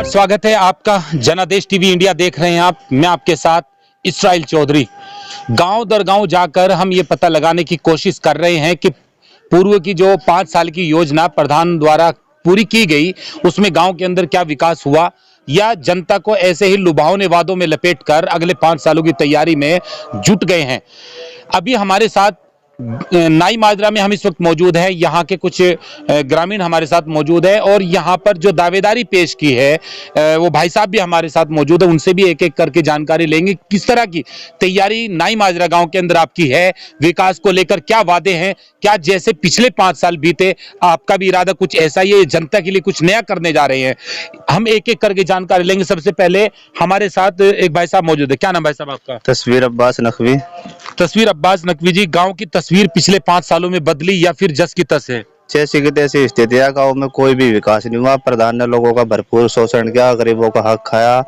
नमस्कार, स्वागत है आपका जनादेश टीवी इंडिया देख रहे हैं आप। मैं आपके साथ इसराइल चौधरी। गांव दर गांव जाकर हम ये पता लगाने की कोशिश कर रहे हैं कि पूर्व की जो 5 साल की योजना प्रधान द्वारा पूरी की गई, उसमें गांव के अंदर क्या विकास हुआ, या जनता को ऐसे ही लुभावने वादों में लपेटकर अगले 5 सालों की तैयारी में जुट गए हैं। अभी हमारे साथ नाई माजरा में हम इस वक्त मौजूद हैं। यहाँ के कुछ ग्रामीण हमारे साथ मौजूद है और यहाँ पर जो दावेदारी पेश की है वो भाई साहब भी हमारे साथ मौजूद है। उनसे भी एक एक करके जानकारी लेंगे किस तरह की तैयारी नाई माजरा गांव के अंदर आपकी है, विकास को लेकर क्या वादे हैं, क्या जैसे पिछले 5 साल बीते आपका भी इरादा कुछ ऐसा ही है, जनता के लिए कुछ नया करने जा रहे हैं। हम एक एक करके जानकारी लेंगे। सबसे पहले हमारे साथ एक भाई साहब मौजूद है। क्या नाम भाई साहब आपका? तस्वीर अब्बास नकवी। तस्वीर अब्बास नकवी जी, गांव की तस्वीर पिछले 5 सालों में बदली या फिर जस की तस है? जैसी की तैसी स्थिति है, गाँव में कोई भी विकास नहीं हुआ। प्रधान ने लोगों का भरपूर शोषण किया, गरीबों का हक खाया,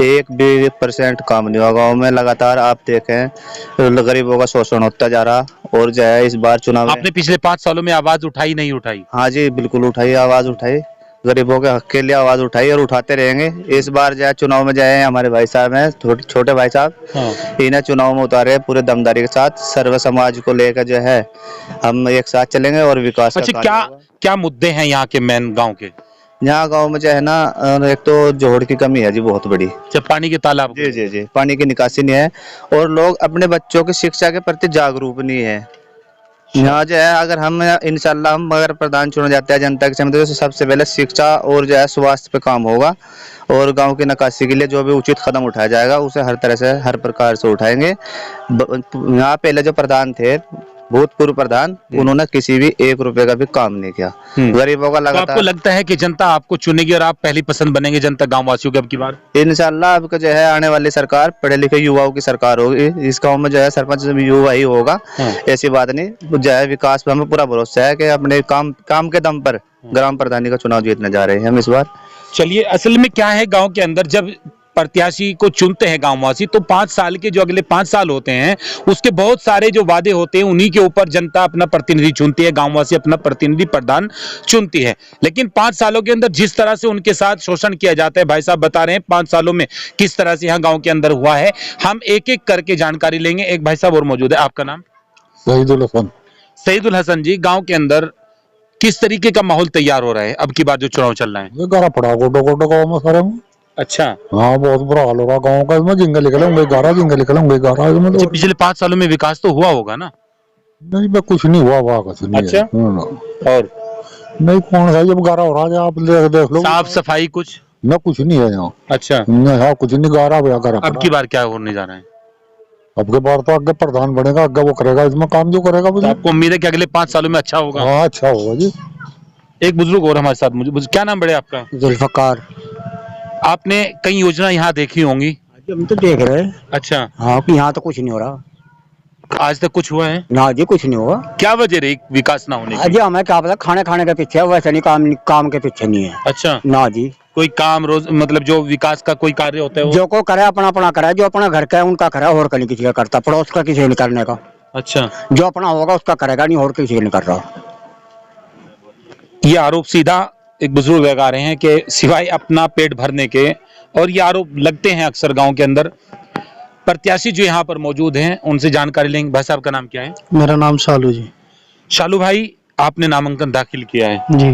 1% काम नहीं हुआ गाँव में। लगातार आप देखें गरीबों का शोषण होता जा रहा। और जो है इस बार चुनाव आपने पिछले 5 सालों में आवाज उठाई नहीं उठाई? हाँ जी बिल्कुल उठाई, आवाज उठाई, गरीबों के हक के लिए आवाज उठाई और उठाते रहेंगे। इस बार जो है चुनाव में जाए हमारे भाई साहब हैं, छोटे भाई साहब, इन्हें चुनाव में उतारे पूरे दमदारी के साथ। सर्व समाज को लेकर जो है हम एक साथ चलेंगे और विकास का अच्छा, क्या मुद्दे हैं यहाँ के मेन गांव के? यहाँ गांव में जो है ना, एक तो जोड़ की कमी है जी बहुत बड़ी। जब पानी के तालाब, जी जी जी, पानी की निकासी नहीं है और लोग अपने बच्चों की शिक्षा के प्रति जागरूक नहीं है। यहाँ जो है अगर हम इंशाल्लाह हम अगर प्रधान चुने जाते हैं जनता के सामने, तो सबसे पहले शिक्षा और जो है स्वास्थ्य पे काम होगा और गांव की निकासी के लिए जो भी उचित कदम उठाया जाएगा उसे हर तरह से हर प्रकार से उठाएंगे। यहाँ पहले जो प्रधान थे, भूतपूर्व प्रधान, उन्होंने किसी भी 1 रुपए का भी काम नहीं किया। गरीबों का लगातार। तो आपको लगता है कि जनता आपको चुनेगी और आप पहली पसंद बनेंगे जनता गांव वासियों की अब की बार? इंशाल्लाह आपका जो है आने वाली सरकार पढ़े लिखे युवाओं की सरकार होगी। इस गांव में जो है सरपंच युवा ही होगा, ऐसी बात नहीं। जो है विकास पे हमें पूरा भरोसा है कि अपने काम के दम पर ग्राम प्रधानी का चुनाव जीतने जा रहे हैं हम इस बार। चलिए, असल में क्या है, गांव के अंदर जब प्रत्याशी को चुनते हैं गांववासी, तो 5 साल के जो अगले 5 साल होते हैं उसके बहुत सारे जो वादे होते हैं उन्हीं के ऊपर जनता अपना प्रतिनिधि चुनती है, गांववासी अपना प्रतिनिधि प्रधान चुनती है। लेकिन 5 सालों के अंदर जिस तरह से उनके साथ शोषण किया जाता है, भाई साहब बता रहे हैं 5 सालों में किस तरह से यहाँ गाँव के अंदर हुआ है। हम एक एक करके जानकारी लेंगे। एक भाई साहब और मौजूद है। आपका नाम? शहीदुल हसन। शहीदुल हसन जी, गाँव के अंदर किस तरीके का माहौल तैयार हो रहा है अब की बार जो चुनाव चल रहा है? गारा पड़ा गोडो गाँव में सारे में। अच्छा, हाँ बहुत बुरा हाल हो रहा गाँव का। इसमें जिंगे निकलेंगे गारा, जिंगे निकलेंगे गारा। इसमें तो पिछले 5 सालों में विकास तो हुआ होगा ना? नहीं बे, कुछ नहीं हुआ वहाँ कुछ नहीं। अच्छा, और नहीं कौन सा जब गारा हो रहा है, आप देख लो। साफ सफाई कुछ न कुछ नहीं है यहाँ। अच्छा, नहीं हाँ कुछ नहीं, गारा भैया गारा। अब की बार क्या होने जा रहा है? अब के बार तो आगे प्रधान बनेगा, आगे वो करेगा इसमें काम जो करेगा। तो आपको उम्मीद है कि अगले 5 सालों में अच्छा होगा? हाँ अच्छा होगा जी। एक बुजुर्ग और हमारे साथ, मुझे क्या नाम बड़े आपका? जुल्फकार। आपने कई योजना यहाँ देखी होंगी? हम तो देख रहे हैं। अच्छा, हाँ यहाँ तो कुछ नहीं हो रहा। आज तक कुछ हुआ है? ना जी कुछ नहीं हुआ। क्या वजह रही विकास ना होने की? अजी हमें क्या पता, खाने के पीछे है, वैसे नहीं काम के पीछे नहीं है। अच्छा, ना जी, कोई काम रोज मतलब जो विकास का कोई कार्य होता है वो? जो को करे अपना अपना करे, जो अपना घर का है उनका करे, और कहीं किसी का करता, पड़ोस का किसी नहीं करने का। अच्छा, जो अपना होगा उसका करेगा, नहीं और किसी नहीं कर रहा। ये आरोप सीधा एक बुजुर्ग लगा रहे हैं कि सिवाय अपना पेट भरने के, और ये आरोप लगते हैं अक्सर गांव के अंदर। प्रत्याशी जो यहाँ पर मौजूद हैं उनसे जानकारी लेंगे। भाई साहब का नाम क्या है? मेरा नाम शालू जी। शालू भाई, आपने नामांकन दाखिल किया है जी।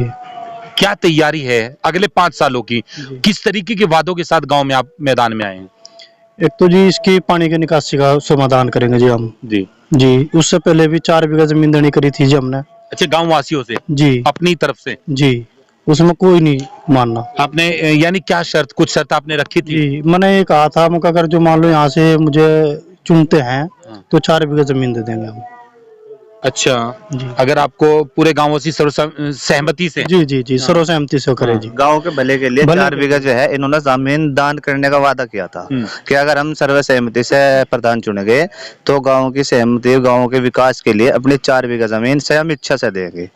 क्या तैयारी है अगले 5 सालों की? किस तरीके के वादों के साथ गांव में आप मैदान में आए हैं? एक तो जी इसकी पानी की निकासी का समाधान करेंगे जी हम। जी उससे पहले भी 4 बीघा जमीन देनी करी थी जी हमने। अच्छा, गांव वासियों से? जी अपनी तरफ से? जी, उसमें कोई नहीं मानना। आपने यानी क्या शर्त, कुछ शर्त आपने रखी थी? जी मैंने ये कहा था मुझे, अगर जो मान लो यहाँ से मुझे चुनते हैं तो 4 बीघा जमीन दे देंगे हम। अच्छा जी। अगर आपको पूरे गांवों से सहमति से? जी जी जी, सर्वसहमति से करें जी। गांव के भले के लिए 4 बीघा जो है इन्होंने जमीन दान करने का वादा किया था कि अगर हम सर्वसहमति से प्रधान चुने गए तो गांव की सहमति, गांव के विकास के लिए अपनी 4 बीघा जमीन स्वयं इच्छा से देंगे,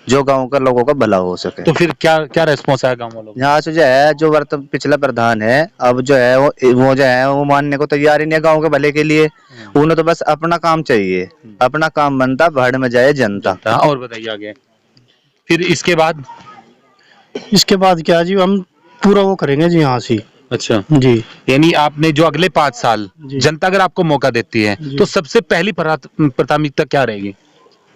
जो गांव के लोगों का भला हो सके। तो फिर क्या क्या रेस्पॉन्स आया गाँव वालों? यहाँ से जो है जो पिछला प्रधान है अब जो है वो जो है वो मानने को तैयार ही नहीं है गाँव के भले के लिए। उन्हें तो बस अपना काम चाहिए, अपना काम बनता भाड़ में जाए जनता। और बताइए आगे फिर इसके बाद? इसके बाद क्या जी, हम पूरा वो करेंगे जी यहाँ से। अच्छा, जी यानी आपने जो अगले 5 साल जी। जनता अगर आपको मौका देती है जी। तो सबसे पहली प्राथमिकता क्या रहेगी?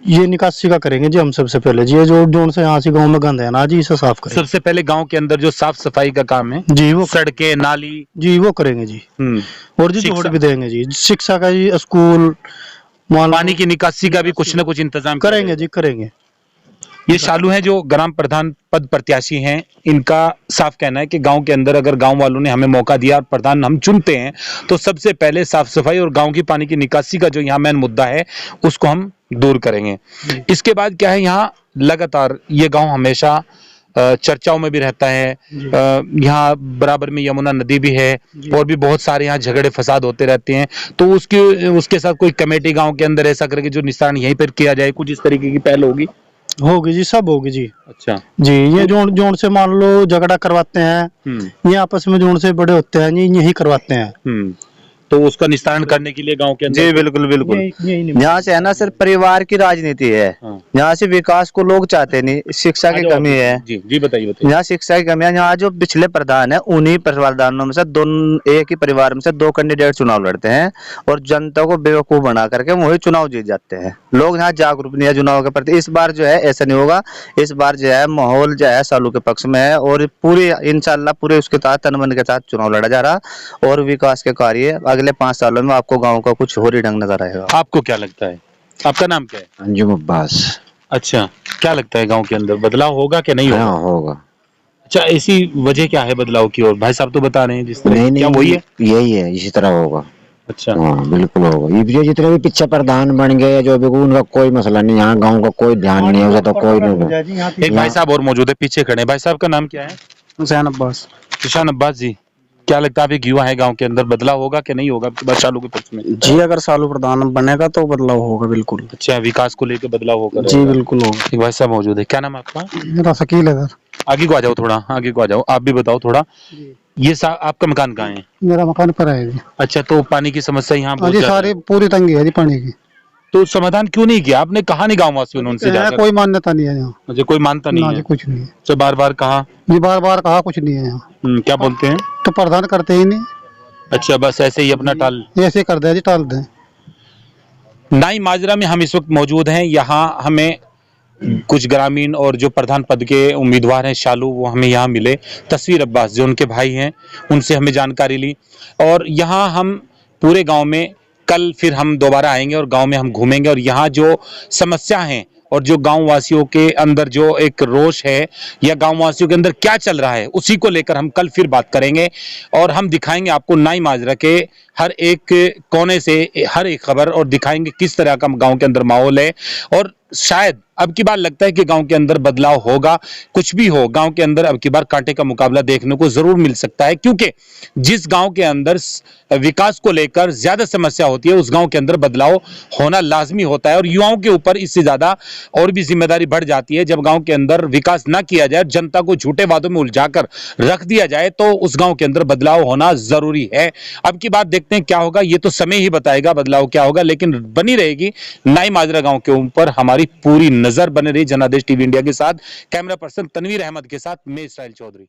ये निकासी का करेंगे जी हम सबसे पहले जी। ये जो जोन से यहाँ से गांव में गंद है ना जी, इसे साफ करेंगे। सबसे पहले गांव के अंदर जो साफ सफाई का काम है, जी वो सड़कें, नाली, जी वो करेंगे जी। और जी शिक्षा। जोड़ भी देंगे जी, शिक्षा का जी, स्कूल, मान लो पानी की निकासी का भी कुछ ना कुछ इंतजाम करेंगे जी, करेंगे। ये शालू हैं जो ग्राम प्रधान पद प्रत्याशी हैं, इनका साफ कहना है कि गांव के अंदर अगर गांव वालों ने हमें मौका दिया और प्रधान हम चुनते हैं तो सबसे पहले साफ सफाई और गांव की पानी की निकासी का जो यहाँ मेन मुद्दा है उसको हम दूर करेंगे। इसके बाद क्या है, यहाँ लगातार ये गांव हमेशा चर्चाओं में भी रहता है। यहाँ बराबर में यमुना नदी भी है और भी बहुत सारे यहाँ झगड़े फसाद होते रहते हैं, तो उसके साथ कोई कमेटी गांव के अंदर ऐसा करके जो निस्तारण यहीं पर किया जाए, कुछ इस तरीके की पहल होगी? होगी जी, सब होगी जी। अच्छा जी, ये जोन जोन से मान लो झगड़ा करवाते हैं, ये आपस में जोन से बड़े होते हैं, ये यही करवाते हैं। तो उसका निस्तारण करने के लिए गांव के अंदर जी बिल्कुल बिल्कुल। यही यहाँ से है ना सिर्फ परिवार की राजनीति है, हाँ। यहाँ से विकास को लोग चाहते नहीं, शिक्षा की कमी है। जी जी बताइए बताइए। यहाँ शिक्षा की कमी है। यहाँ जो पिछले प्रधान है उन्हीं प्रधानों में से एक ही परिवार में से 2 कैंडिडेट चुनाव लड़ते हैं और जनता को बेवकूफ बना करके वही चुनाव जीत जाते हैं। लोग यहाँ जागरूक नहीं है चुनाव के प्रति। इस बार जो है ऐसा नहीं होगा, इस बार जो है माहौल जो है सालू के पक्ष में है और पूरी इंशाल्लाह पूरे उसके तहत तन मन के साथ चुनाव लड़ा जा रहा और विकास के कार्य अगले 5 सालों में आपको गाँव का कुछ और ही ढंग नजर आएगा। आपको क्या लगता है, आपका नाम क्या है? अंजुम अब्बास। अच्छा, क्या लगता है गांव के अंदर बदलाव होगा कि नहीं होगा? हाँ होगा। अच्छा, ऐसी वजह क्या है बदलाव की? और भाई साहब तो बता रहे हैं जिस तरह, नहीं क्या नहीं वही है? यही है, इसी तरह होगा। अच्छा हाँ बिल्कुल होगा। ये जो जितने भी पीछे प्रधान बन गए जो भी, उनका कोई मसला नहीं, यहाँ गांव का कोई ध्यान नहीं है, तो कोई नहीं। एक भाई साहब और मौजूद है, पीछे खड़े हैं। भाई साहब का नाम क्या है? हुसैन अब्बास। किसान अब्बास जी, क्या लगता है आप एक युवा है गांव के अंदर, बदलाव होगा कि नहीं होगा चालू के पक्ष में? जी, अगर सालू प्रधान बनेगा तो बदलाव होगा बिल्कुल। अच्छा, विकास को लेकर बदलाव होगा? जी बिल्कुल होगा। एक भाई साहब मौजूद है, क्या नाम है आपका? मेरा शकील है सर। आगे को आ जाओ, थोड़ा आगे को आ जाओ, आप भी बताओ थोड़ा। ये आपका मकान कहाँ है? मेरा मकान पर है जी। अच्छा, तो पानी की समस्या यहाँ बहुत जी ज्यादा सारी है। पूरी तंगी है जी पानी की। तो समाधान क्यों नहीं किया आपने? कहा नहीं गाँव वासियों ने उनसे है, जाकर? कोई मान्यता नहीं है यहाँ। मुझे कोई मानता ना नहीं जी, है? कुछ नहीं है तो बार बार कहा? जी, बार बार कहा, कुछ नहीं है यहाँ। क्या बोलते हैं? तो प्रधान करते ही नहीं, अच्छा, बस ऐसे ही अपना टाल। ऐसे कर दे जी, टाल दें। नाई माजरा में हम इस वक्त मौजूद हैं। यहाँ हमें कुछ ग्रामीण और जो प्रधान पद के उम्मीदवार हैं शालू, वो हमें यहाँ मिले। तस्वीर अब्बास जो उनके भाई हैं, उनसे हमें जानकारी ली और यहाँ हम पूरे गांव में कल फिर हम दोबारा आएंगे और गांव में हम घूमेंगे और यहाँ जो समस्या हैं और जो गांव वासियों के अंदर जो एक रोष है या गांव वासियों के अंदर क्या चल रहा है, उसी को लेकर हम कल फिर बात करेंगे और हम दिखाएंगे आपको नाई माजरा के हर एक कोने से हर एक खबर और दिखाएंगे किस तरह का गांव के अंदर माहौल है। और शायद अब की बार लगता है कि गांव के अंदर बदलाव होगा। कुछ भी हो, गांव के अंदर अब की बार कांटे का मुकाबला देखने को जरूर मिल सकता है, क्योंकि जिस गांव के अंदर विकास को लेकर ज्यादा समस्या होती है उस गांव के अंदर बदलाव होना लाजमी होता है और युवाओं के ऊपर इससे ज्यादा और भी जिम्मेदारी बढ़ जाती है। जब गांव के अंदर विकास ना किया जाए, जनता को झूठे वादों में उलझाकर रख दिया जाए, तो उस गांव के अंदर बदलाव होना जरूरी है। अब की बात देखते हैं क्या होगा, ये तो समय ही बताएगा बदलाव क्या होगा, लेकिन बनी रहेगी नाई माजरा गांव के ऊपर हमारी पूरी नजर बने रही। जनादेश टीवी इंडिया के साथ कैमरा पर्सन तनवीर अहमद के साथ मैं इसराइल चौधरी।